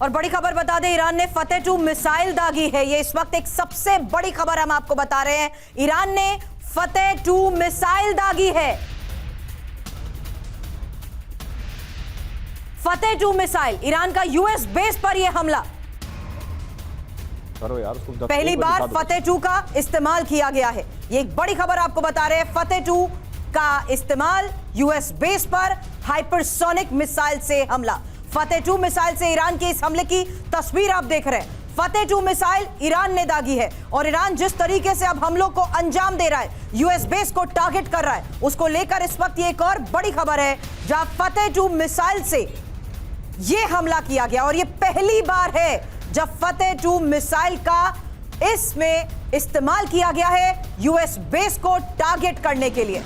और बड़ी खबर बता दें, ईरान ने फतेह 2 मिसाइल दागी है। ये इस वक्त एक सबसे बड़ी खबर हम आपको बता रहे हैं। ईरान ने फतेह 2 मिसाइल दागी है। फतेह 2 मिसाइल, ईरान का यूएस बेस पर यह हमला। यार, पहली बार फतेह 2 का इस्तेमाल किया गया है। ये एक बड़ी खबर आपको बता रहे हैं। फतेह 2 का इस्तेमाल यूएस बेस पर हाइपरसोनिक मिसाइल से हमला। फतेह 2 मिसाइल से ईरान के इस हमले की तस्वीर आप देख रहे हैं। फतेह 2 मिसाइल ईरान ने दागी है और ईरान जिस तरीके से अब हमलों को अंजाम दे रहा है, यूएस बेस को टारगेट कर रहा है, उसको लेकर इस वक्त ये एक और बड़ी खबर है जहां फतेह 2 मिसाइल से ये हमला किया गया। और ये पहली बार है जब फतेह 2 मिसाइल का इसमें इस्तेमाल किया गया है यूएस बेस को टारगेट करने के लिए।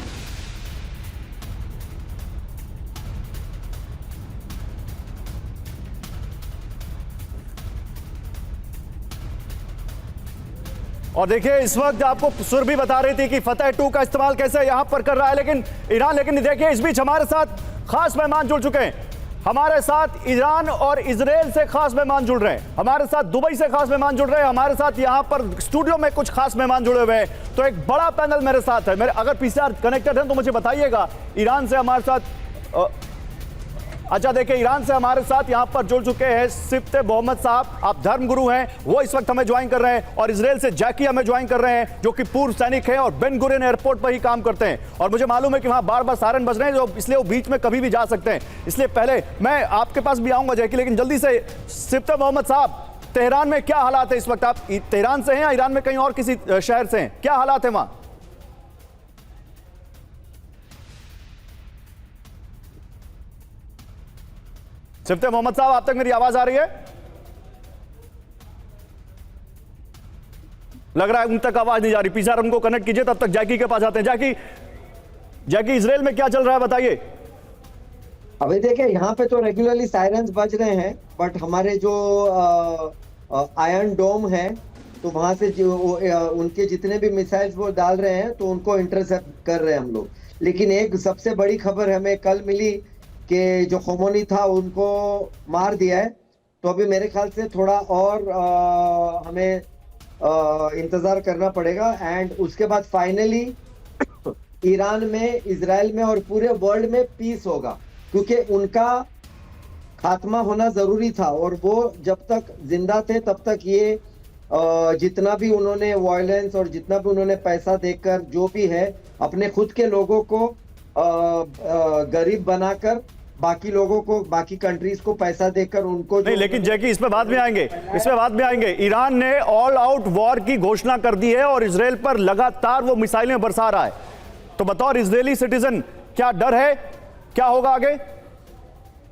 और देखिए, इस वक्त आपको सुर भी बता रही थी कि फतेह 2 का इस्तेमाल कैसे यहां पर कर रहा है लेकिन ईरान। लेकिन देखिए, इस बीच हमारे साथ खास मेहमान जुड़ चुके हैं। हमारे साथ ईरान और इजराइल से खास मेहमान जुड़ रहे हैं, हमारे साथ दुबई से खास मेहमान जुड़ रहे हैं, हमारे साथ यहां पर स्टूडियो में कुछ खास मेहमान जुड़े हुए हैं। तो एक बड़ा पैनल मेरे साथ है। मेरे अगर पीसीआर कनेक्टेड है तो मुझे बताइएगा। ईरान से हमारे साथ अच्छा, देखिए, ईरान से हमारे साथ यहां पर जुड़ चुके हैं सिफ्ते मोहम्मद साहब, आप धर्मगुरु हैं, वो इस वक्त हमें ज्वाइन कर रहे हैं। और इजराइल से जैकी हमें ज्वाइन कर रहे हैं, जो कि पूर्व सैनिक हैं और बेन गुरियन एयरपोर्ट पर ही काम करते हैं। और मुझे मालूम है कि वहां बार बार सायरन बज रहे हैं, जो इसलिए वो बीच में कभी भी जा सकते हैं। इसलिए पहले मैं आपके पास भी आऊंगा जैकी, लेकिन जल्दी से सिफ्ते मोहम्मद साहब, तेहरान में क्या हालात है इस वक्त? आप तेहरान से हैं या ईरान में कहीं और किसी शहर से हैं? क्या हालात है वहां? सिफ्ते मोहम्मद साहब, आप तक मेरी आवाज आ रही है? लग रहा है उन तक आवाज नहीं जा रही। पीसीआर उनको कनेक्ट कीजिए, तब तक जैकी के पास आते हैं। जैकी, इजराइल में क्या चल रहा है बताइए। अभी देखिए, यहाँ पे तो रेगुलरली सायरन्स बज रहे हैं, बट हमारे जो आयरन डोम है, तो वहां से जो उनके जितने भी मिसाइल्स वो डाल रहे हैं, तो उनको इंटरसेप्ट कर रहे हैं हम लोग। लेकिन एक सबसे बड़ी खबर हमें कल मिली कि जो खोमोनी था उनको मार दिया है। तो अभी मेरे ख्याल से थोड़ा और हमें इंतजार करना पड़ेगा। एंड उसके बाद फाइनली ईरान में, इजराइल में और पूरे वर्ल्ड में पीस होगा, क्योंकि उनका खात्मा होना जरूरी था। और वो जब तक जिंदा थे तब तक ये जितना भी उन्होंने वायलेंस और जितना भी उन्होंने पैसा देकर जो भी है, अपने खुद के लोगों को गरीब बनाकर, बाकी लोगों को, बाकी कंट्रीज को पैसा देकर उनको नहीं। लेकिन जैकी, इसमें बाद में आएंगे, ईरान ने ऑल आउट वॉर की घोषणा कर दी है और इजराइल पर लगातार वो मिसाइलें बरसा रहा है। तो बतौर इजरायली सिटीजन क्या डर है? क्या होगा आगे?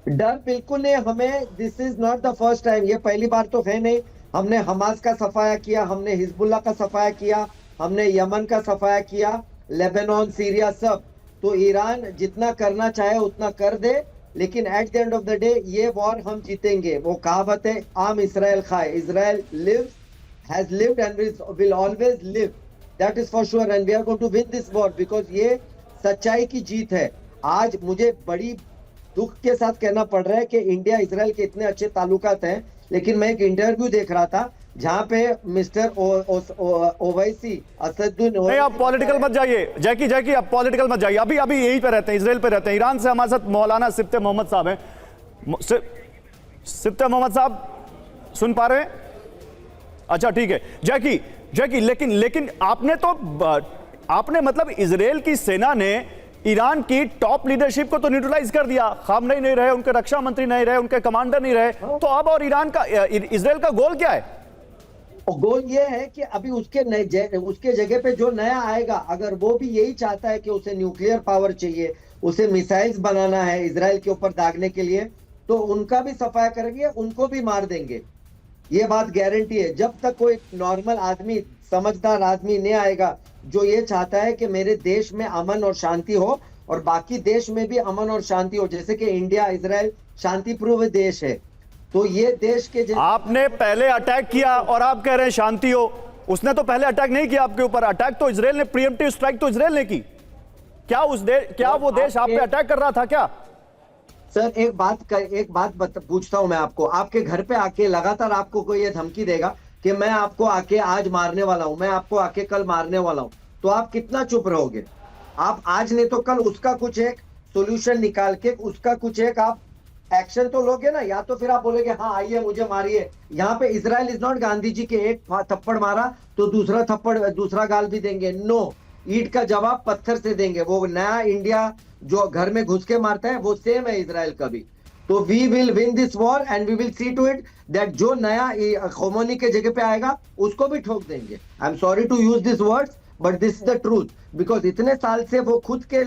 डर बिल्कुल नहीं। हमें this is not the first time, ये पहली बार तो है नहीं। हमने हमास का सफाया किया, हमने हिजबुल्लाह का सफाया किया, हमने यमन का सफाया किया, लेबनान, सीरिया, सब। तो ईरान जितना करना चाहे उतना कर दे, लेकिन at the end of the day ये वॉर हम जीतेंगे। वो कहावत है, आम इस्राएल खाए। Israel lives, has lived and will always live, that is for sure. And we are going to win this war, because ये सच्चाई की जीत है। आज मुझे बड़ी दुख के साथ कहना पड़ रहा है कि इंडिया इजराइल के इतने अच्छे ताल्लुकात हैं, लेकिन मैं एक इंटरव्यू देख रहा था जहां पे मिस्टर ओवैसी असदुद्दीन। नहीं, आप पॉलिटिकल मत जाइए जैकी, आप पॉलिटिकल मत जाइए। अभी यहीं पे रहते हैं, इजराइल पे रहते हैं। ईरान से हमारे साथ मौलाना सिफ्ते मोहम्मद साहब हैं। सिफ्ते मोहम्मद साहब सुन पा रहे हैं? अच्छा, ठीक है। जैकी, लेकिन आपने मतलब इजराइल की सेना ने ईरान की टॉप लीडरशिप को तो न्यूट्रलाइज कर दिया। खामनेई नहीं रहे, उनके रक्षा मंत्री नहीं रहे, उनके कमांडर नहीं रहे। तो अब और इजराइल का गोल क्या है? गोल ये है कि अभी उसके जगह पे जो नया आएगा, अगर वो भी यही चाहता है कि उसे न्यूक्लियर पावर चाहिए, उसे मिसाइल्स बनाना है इजराइल के ऊपर दागने के लिए, तो उनका भी सफाया करेंगे, उनको भी मार देंगे। ये बात गारंटी है। जब तक कोई नॉर्मल आदमी, समझदार आदमी नहीं आएगा जो ये चाहता है कि मेरे देश में अमन और शांति हो और बाकी देश में भी अमन और शांति हो, जैसे कि इंडिया, इजराइल शांतिपूर्ण देश है, तो ये देश के आपने पहले अटैक किया और आप कह रहे हैं शांति हो। उसने तो पहले अटैक नहीं किया आपके ऊपर। अटैक तो इजराइल ने, प्रीएम्प्टिव स्ट्राइक तो इजराइल ने की। क्या वो देश आप पे अटैक कर रहा था क्या? सर एक बात पूछता हूं मैं आपको, आपके घर पे आके लगातार आपको कोई ये धमकी देगा कि मैं आपको आके आज मारने वाला हूं, मैं आपको आके कल मारने वाला हूं, तो आप कितना चुप रहोगे? आप आज नहीं तो कल उसका कुछ एक सॉल्यूशन निकाल के उसका कुछ एक आप एक्शन तो लोगे ना, या तो फिर आप बोलोगे हाँ आइए मुझे मारिए। यहाँ पे Israel is not Gandhi ji के एक थप्पड़ मारा तो दूसरा गाल भी देंगे। नो, ईंट का जवाब पत्थर से देंगे। वो नया इंडिया जो घर में घुस के मारता है वो सेम है इजराइल का भी। तो we will win this war and we will see to it that जो नया खोमोनी के जगह पे आएगा उसको भी ठोक देंगे। I am sorry to use this words but this is the truth, because इतने साल से वो खुद के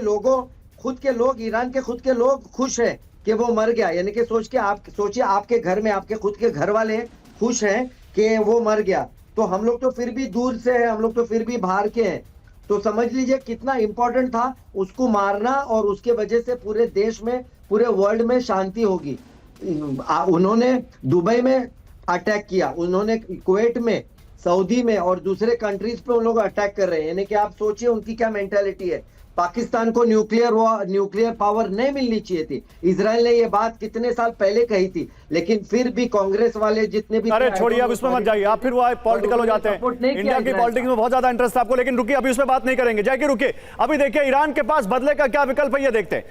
लोग ईरान के खुद के लोग खुश है कि वो मर गया, यानी कि सोचिए आपके घर में आपके खुद के घर वाले खुश हैं कि वो मर गया, तो हम लोग तो फिर भी दूर से हैं, हम लोग तो फिर भी बाहर के हैं। तो समझ लीजिए कितना इंपॉर्टेंट था उसको मारना, और उसके वजह से पूरे देश में पूरे वर्ल्ड में शांति होगी। उन्होंने दुबई में अटैक किया, उन्होंने कुवैत में, सऊदी में और दूसरे कंट्रीज पे उन लोग अटैक कर रहे हैं, यानी कि आप सोचिए उनकी क्या मेंटालिटी है। पाकिस्तान को न्यूक्लियर पावर नहीं मिलनी चाहिए थी। इजराइल ने ये बात कितने साल पहले कही थी, लेकिन फिर भी कांग्रेस वाले जितने भी, अरे छोड़िए अब इसमें मत जाइए, आप फिर वो पॉलिटिकल हो जाते हैं। इंडिया की पॉलिटिक्स में बहुत ज्यादा इंटरेस्ट है आपको, लेकिन रुकिए अभी उसमें बात नहीं करेंगे। जय की रुकिए, अभी देखिए ईरान के पास बदले का क्या विकल्प है ये देखते हैं।